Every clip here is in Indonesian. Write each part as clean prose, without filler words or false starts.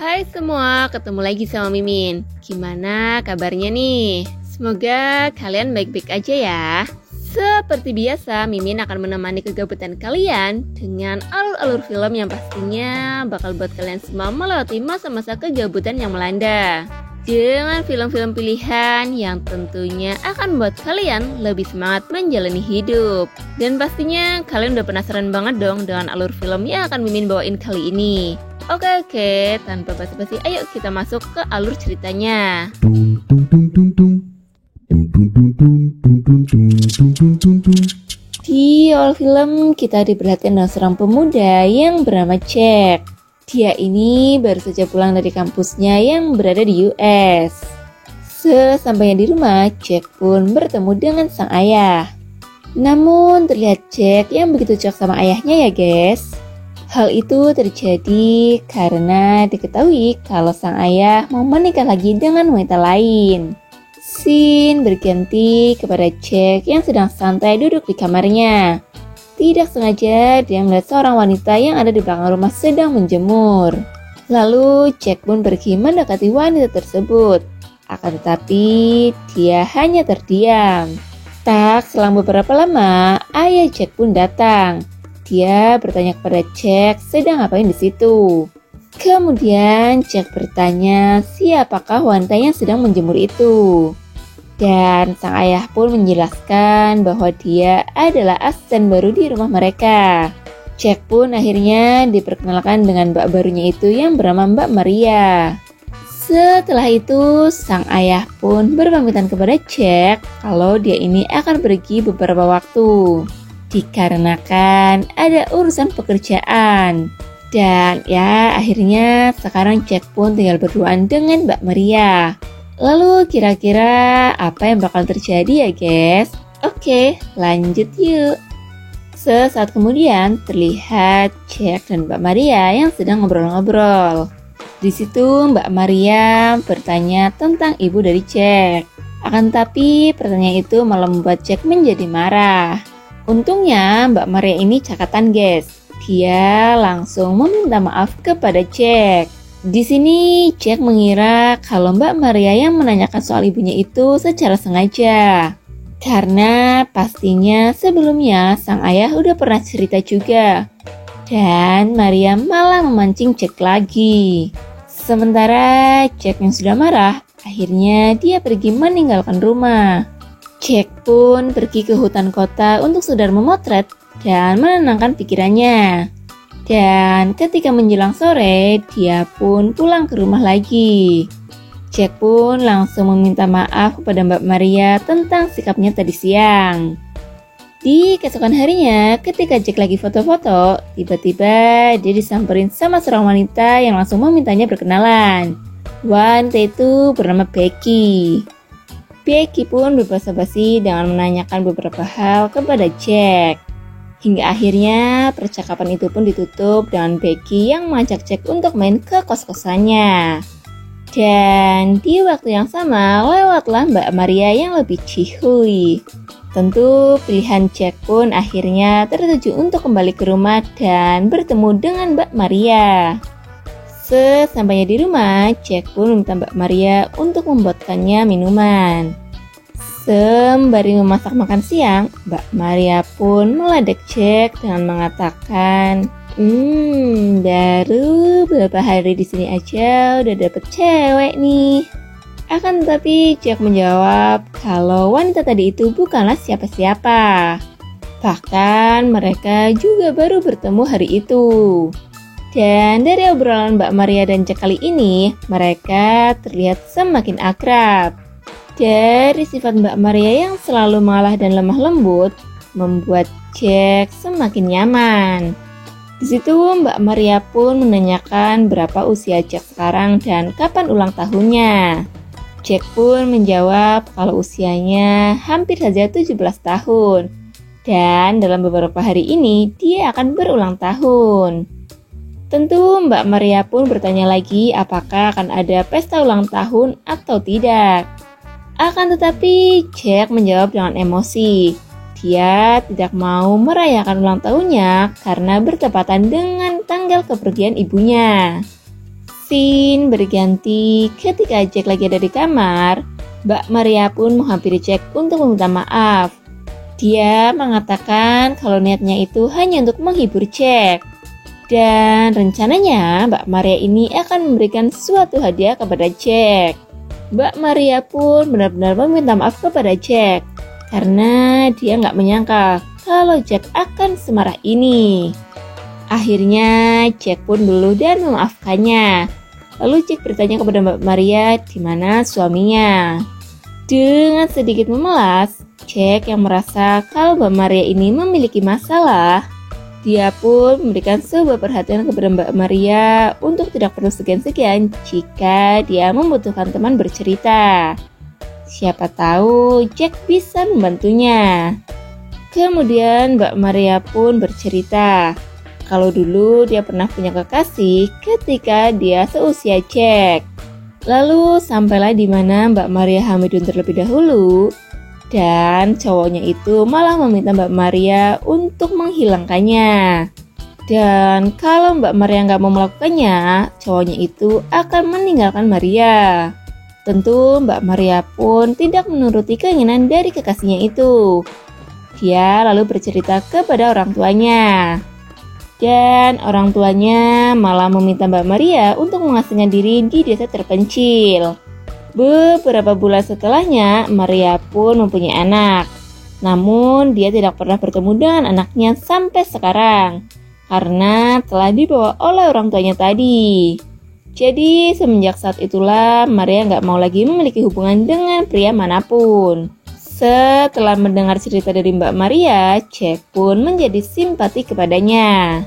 Hai semua, ketemu lagi sama Mimin. Gimana kabarnya nih? Semoga kalian baik-baik aja ya. Seperti biasa, Mimin akan menemani kegabutan kalian dengan alur-alur film yang pastinya bakal buat kalian semua melewati masa-masa kegabutan yang melanda. Dengan film-film pilihan yang tentunya akan membuat kalian lebih semangat menjalani hidup. Dan pastinya kalian udah penasaran banget dong dengan alur film yang akan Mimin bawain kali ini. Oke, tanpa basa-basi, ayo kita masuk ke alur ceritanya. Di awal film kita diperlihatkan dengan seorang pemuda yang bernama Jack. Dia ini baru saja pulang dari kampusnya yang berada di US. Sesampainya di rumah, Jack pun bertemu dengan sang ayah. Namun terlihat Jack yang begitu cocok sama ayahnya ya guys. Hal itu terjadi karena diketahui kalau sang ayah mau menikah lagi dengan wanita lain. Scene berganti kepada Jack yang sedang santai duduk di kamarnya. Tidak sengaja dia melihat seorang wanita yang ada di belakang rumah sedang menjemur. Lalu Jack pun pergi mendekati wanita tersebut. Akan tetapi dia hanya terdiam. Tak selang beberapa lama, ayah Jack pun datang. Dia bertanya kepada Jack sedang ngapain di situ. Kemudian Jack bertanya siapakah wanita yang sedang menjemur itu. Dan sang ayah pun menjelaskan bahwa dia adalah asisten baru di rumah mereka. Jack pun akhirnya diperkenalkan dengan mbak barunya itu yang bernama Mbak Maria. Setelah itu sang ayah pun berpamitan kepada Jack kalau dia ini akan pergi beberapa waktu. Dikarenakan ada urusan pekerjaan. Dan ya akhirnya sekarang Jack pun tinggal berduaan dengan Mbak Maria. Lalu kira-kira apa yang bakal terjadi ya guys? Oke, lanjut yuk. Sesaat kemudian terlihat Jack dan Mbak Maria yang sedang ngobrol-ngobrol. Di situ Mbak Maria bertanya tentang ibu dari Jack. Akan tapi pertanyaan itu malah membuat Jack menjadi marah. Untungnya Mbak Maria ini cakatan guys. Dia langsung meminta maaf kepada Jack. Di sini Jack mengira kalau Mbak Maria yang menanyakan soal ibunya itu secara sengaja. Karena pastinya sebelumnya sang ayah udah pernah cerita juga. Dan Maria malah memancing Jack lagi. Sementara Jack yang sudah marah, akhirnya dia pergi meninggalkan rumah. Jack pun pergi ke hutan kota untuk sekedar memotret dan menenangkan pikirannya. Dan ketika menjelang sore, dia pun pulang ke rumah lagi. Jack pun langsung meminta maaf kepada Mbak Maria tentang sikapnya tadi siang. Di keesokan harinya, ketika Jack lagi foto-foto, tiba-tiba dia disamperin sama seorang wanita yang langsung memintanya berkenalan. Wanita itu bernama Becky. Becky pun berbasa-basi dengan menanyakan beberapa hal kepada Jack. Hingga akhirnya percakapan itu pun ditutup dengan Becky yang mengajak Jack untuk main ke kos-kosannya. Dan di waktu yang sama lewatlah Mbak Maria yang lebih cihuy. Tentu pilihan Jack pun akhirnya tertuju untuk kembali ke rumah dan bertemu dengan Mbak Maria. Sesampainya di rumah, Jack pun meminta Mbak Maria untuk membuatkannya minuman. Sembari memasak makan siang, Mbak Maria pun meledek Jack dengan mengatakan, baru beberapa hari di sini aja udah dapet cewek nih. Akan tetapi Jack menjawab kalau wanita tadi itu bukanlah siapa-siapa. Bahkan mereka juga baru bertemu hari itu. Dan dari obrolan Mbak Maria dan Jack kali ini, mereka terlihat semakin akrab. Dari sifat Mbak Maria yang selalu mengalah dan lemah lembut, membuat Jack semakin nyaman. Di situ Mbak Maria pun menanyakan berapa usia Jack sekarang dan kapan ulang tahunnya. Jack pun menjawab kalau usianya hampir saja 17 tahun. Dan dalam beberapa hari ini dia akan berulang tahun. Tentu Mbak Maria pun bertanya lagi apakah akan ada pesta ulang tahun atau tidak. Akan tetapi Jack menjawab dengan emosi. Dia tidak mau merayakan ulang tahunnya karena bertepatan dengan tanggal kepergian ibunya. Scene berganti ketika Jack lagi ada di kamar. Mbak Maria pun menghampiri Jack untuk meminta maaf. Dia mengatakan kalau niatnya itu hanya untuk menghibur Jack. Dan rencananya Mbak Maria ini akan memberikan suatu hadiah kepada Jack. Mbak Maria pun benar-benar meminta maaf kepada Jack karena dia nggak menyangka kalau Jack akan semarah ini. Akhirnya Jack pun luluh dan memaafkannya. Lalu Jack bertanya kepada Mbak Maria di mana suaminya. Dengan sedikit memelas, Jack yang merasa kalau Mbak Maria ini memiliki masalah, dia pun memberikan sebuah perhatian kepada Mbak Maria untuk tidak perlu segan-segan jika dia membutuhkan teman bercerita. Siapa tahu Jack bisa membantunya. Kemudian Mbak Maria pun bercerita kalau dulu dia pernah punya kekasih ketika dia seusia Jack. Lalu sampailah di mana Mbak Maria Hamidun terlebih dahulu, dan cowoknya itu malah meminta Mbak Maria untuk menghilangkannya. Dan kalau Mbak Maria nggak mau melakukannya, cowoknya itu akan meninggalkan Maria. Tentu Mbak Maria pun tidak menuruti keinginan dari kekasihnya itu. Dia lalu bercerita kepada orang tuanya. Dan orang tuanya malah meminta Mbak Maria untuk mengasingkan diri di desa terpencil. Beberapa bulan setelahnya, Maria pun mempunyai anak. Namun, dia tidak pernah bertemu dengan anaknya sampai sekarang, karena telah dibawa oleh orang tuanya tadi. Jadi, semenjak saat itulah, Maria nggak mau lagi memiliki hubungan dengan pria manapun. Setelah mendengar cerita dari Mbak Maria, Jack pun menjadi simpati kepadanya.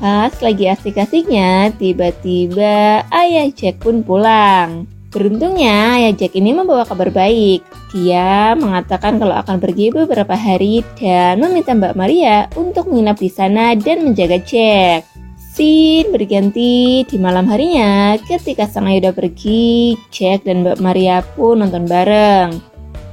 Pas lagi asik-asiknya, tiba-tiba ayah Jack pun pulang. Beruntungnya ayah Jack ini membawa kabar baik. Dia mengatakan kalau akan pergi beberapa hari dan meminta Mbak Maria untuk menginap di sana dan menjaga Jack. Scene berganti di malam harinya ketika sang ayah udah pergi, Jack dan Mbak Maria pun nonton bareng.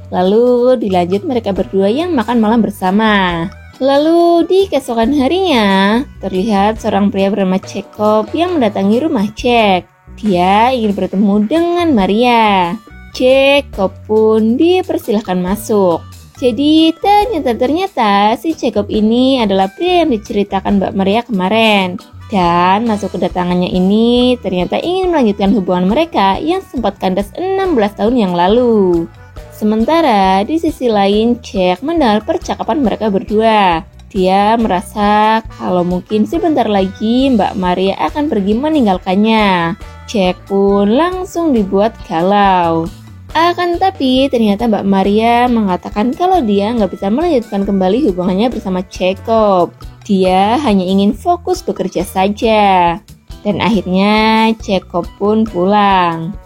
Lalu dilanjut mereka berdua yang makan malam bersama. Lalu di keesokan harinya, terlihat seorang pria bernama Jacob yang mendatangi rumah Jack. Dia ingin bertemu dengan Maria. Jacob pun dipersilahkan masuk. Jadi ternyata si Jacob ini adalah pria yang diceritakan Mbak Maria kemarin. Dan masuk kedatangannya ini ternyata ingin melanjutkan hubungan mereka yang sempat kandas 16 tahun yang lalu. Sementara di sisi lain Jack mendengar percakapan mereka berdua. Dia merasa kalau mungkin sebentar lagi Mbak Maria akan pergi meninggalkannya. Jack pun langsung dibuat galau. Akan tetapi ternyata Mbak Maria mengatakan kalau dia nggak bisa melanjutkan kembali hubungannya bersama Jacob. Dia hanya ingin fokus bekerja saja. Dan akhirnya Jacob pun pulang.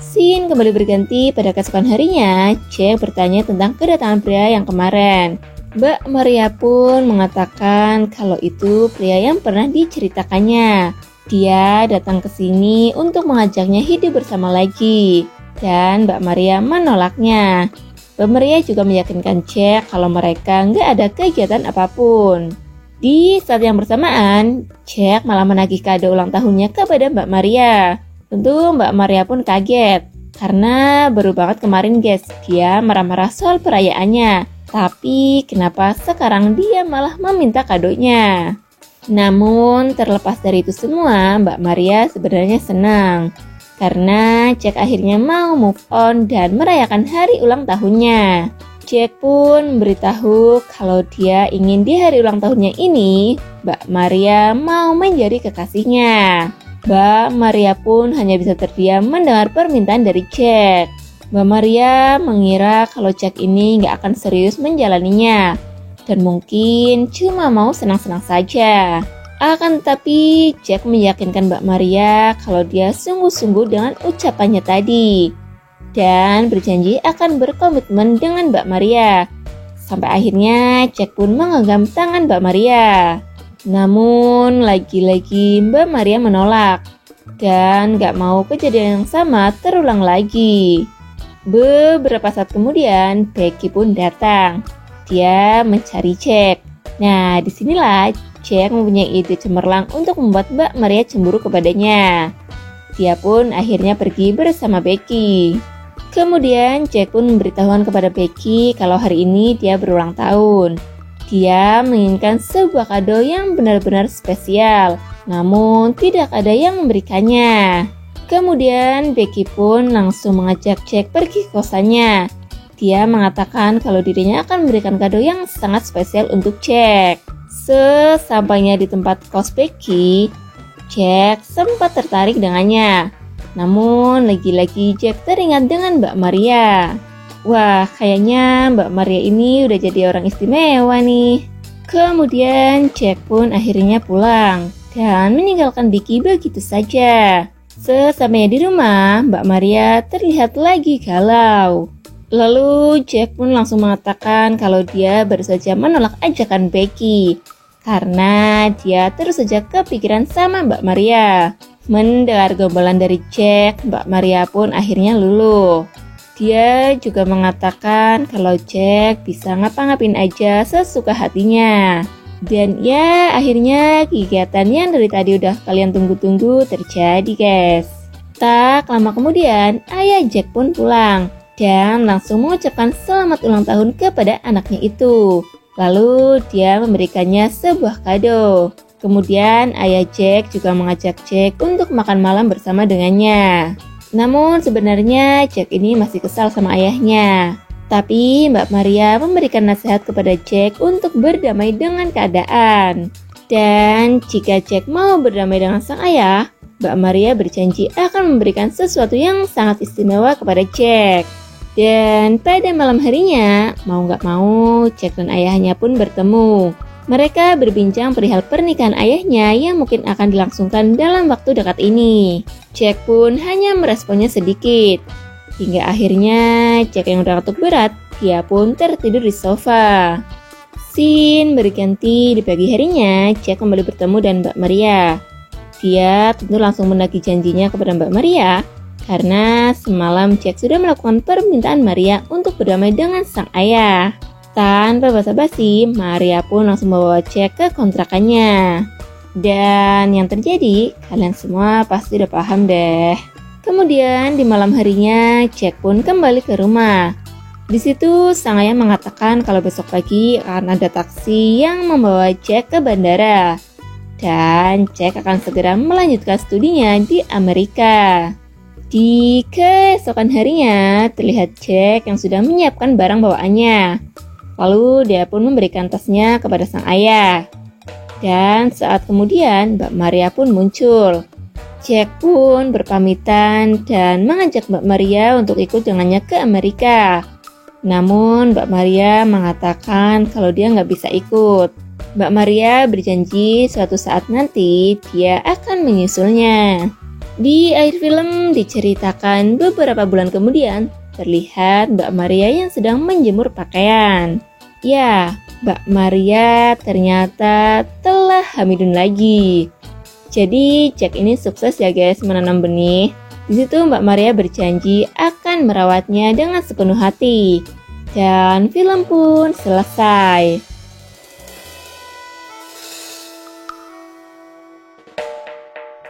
Scene kembali berganti pada keesokan harinya, Jack bertanya tentang kedatangan pria yang kemarin. Mbak Maria pun mengatakan kalau itu pria yang pernah diceritakannya. Dia datang ke sini untuk mengajaknya hidup bersama lagi. Dan Mbak Maria menolaknya. Mbak Maria juga meyakinkan Jack kalau mereka nggak ada kegiatan apapun. Di saat yang bersamaan, Jack malah menagih kado ulang tahunnya kepada Mbak Maria. Tentu Mbak Maria pun kaget, karena baru banget kemarin guys, dia marah-marah soal perayaannya. Tapi kenapa sekarang dia malah meminta kadonya? Namun terlepas dari itu semua, Mbak Maria sebenarnya senang. Karena Jack akhirnya mau move on dan merayakan hari ulang tahunnya. Jack pun memberitahu kalau dia ingin di hari ulang tahunnya ini, Mbak Maria mau menjadi kekasihnya. Mbak Maria pun hanya bisa terdiam mendengar permintaan dari Jack. Mbak Maria mengira kalau Jack ini nggak akan serius menjalaninya dan mungkin cuma mau senang-senang saja. Akan tetapi Jack meyakinkan Mbak Maria kalau dia sungguh-sungguh dengan ucapannya tadi dan berjanji akan berkomitmen dengan Mbak Maria. Sampai akhirnya Jack pun menggenggam tangan Mbak Maria. Namun lagi-lagi Mbak Maria menolak dan gak mau kejadian yang sama terulang lagi. Beberapa saat kemudian Becky pun datang. Dia mencari Jack. Nah disinilah Jack mempunyai ide cemerlang untuk membuat Mbak Maria cemburu kepadanya. Dia pun akhirnya pergi bersama Becky. Kemudian Jack pun memberitahukan kepada Becky kalau hari ini dia berulang tahun. Dia menginginkan sebuah kado yang benar-benar spesial, namun tidak ada yang memberikannya. Kemudian Becky pun langsung mengajak Jack pergi ke kosannya. Dia mengatakan kalau dirinya akan memberikan kado yang sangat spesial untuk Jack. Sesampainya di tempat kos Becky, Jack sempat tertarik dengannya. Namun lagi-lagi Jack teringat dengan Mbak Maria. Wah, kayaknya Mbak Maria ini udah jadi orang istimewa nih. Kemudian Jack pun akhirnya pulang dan meninggalkan Becky begitu saja. Sesampainya di rumah, Mbak Maria terlihat lagi galau. Lalu Jack pun langsung mengatakan kalau dia baru saja menolak ajakan Becky karena dia terus saja kepikiran sama Mbak Maria. Mendengar gombalan dari Jack, Mbak Maria pun akhirnya luluh. Dia juga mengatakan kalau Jack bisa ngapa-ngapain aja sesuka hatinya. Dan ya akhirnya kegiatan yang dari tadi udah kalian tunggu-tunggu terjadi guys. Tak lama kemudian ayah Jack pun pulang dan langsung mengucapkan selamat ulang tahun kepada anaknya itu. Lalu dia memberikannya sebuah kado. Kemudian ayah Jack juga mengajak Jack untuk makan malam bersama dengannya. Namun sebenarnya Jack ini masih kesal sama ayahnya. Tapi Mbak Maria memberikan nasihat kepada Jack untuk berdamai dengan keadaan. Dan jika Jack mau berdamai dengan sang ayah, Mbak Maria berjanji akan memberikan sesuatu yang sangat istimewa kepada Jack. Dan pada malam harinya, mau gak mau, Jack dan ayahnya pun bertemu. Mereka berbincang perihal pernikahan ayahnya yang mungkin akan dilangsungkan dalam waktu dekat ini. Jack pun hanya meresponnya sedikit. Hingga akhirnya Jack yang udah ngantuk berat, dia pun tertidur di sofa. Scene berganti di pagi harinya, Jack kembali bertemu dengan Mbak Maria. Dia tentu langsung menagih janjinya kepada Mbak Maria karena semalam Jack sudah melakukan permintaan Maria untuk berdamai dengan sang ayah. Tanpa basa-basi, Maria pun langsung membawa Jack ke kontrakannya. Dan yang terjadi, kalian semua pasti udah paham deh. Kemudian di malam harinya, Jack pun kembali ke rumah. Di situ sang ayah mengatakan kalau besok pagi akan ada taksi yang membawa Jack ke bandara. Dan Jack akan segera melanjutkan studinya di Amerika. Di keesokan harinya, terlihat Jack yang sudah menyiapkan barang bawaannya. Lalu dia pun memberikan tasnya kepada sang ayah. Dan saat kemudian Mbak Maria pun muncul. Jack pun berpamitan dan mengajak Mbak Maria untuk ikut dengannya ke Amerika. Namun Mbak Maria mengatakan kalau dia nggak bisa ikut. Mbak Maria berjanji suatu saat nanti dia akan menyusulnya. Di akhir film diceritakan beberapa bulan kemudian terlihat Mbak Maria yang sedang menjemur pakaian. Ya, Mbak Maria ternyata telah hamilun lagi. Jadi Jack ini sukses ya guys menanam benih. Di situ Mbak Maria berjanji akan merawatnya dengan sepenuh hati. Dan film pun selesai.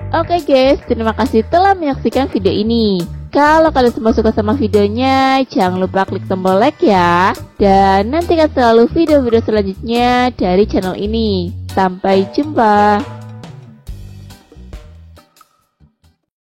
Oke guys, terima kasih telah menyaksikan video ini. Kalau kalian semua suka sama videonya, jangan lupa klik tombol like ya. Dan nantikan selalu video-video selanjutnya dari channel ini. Sampai jumpa.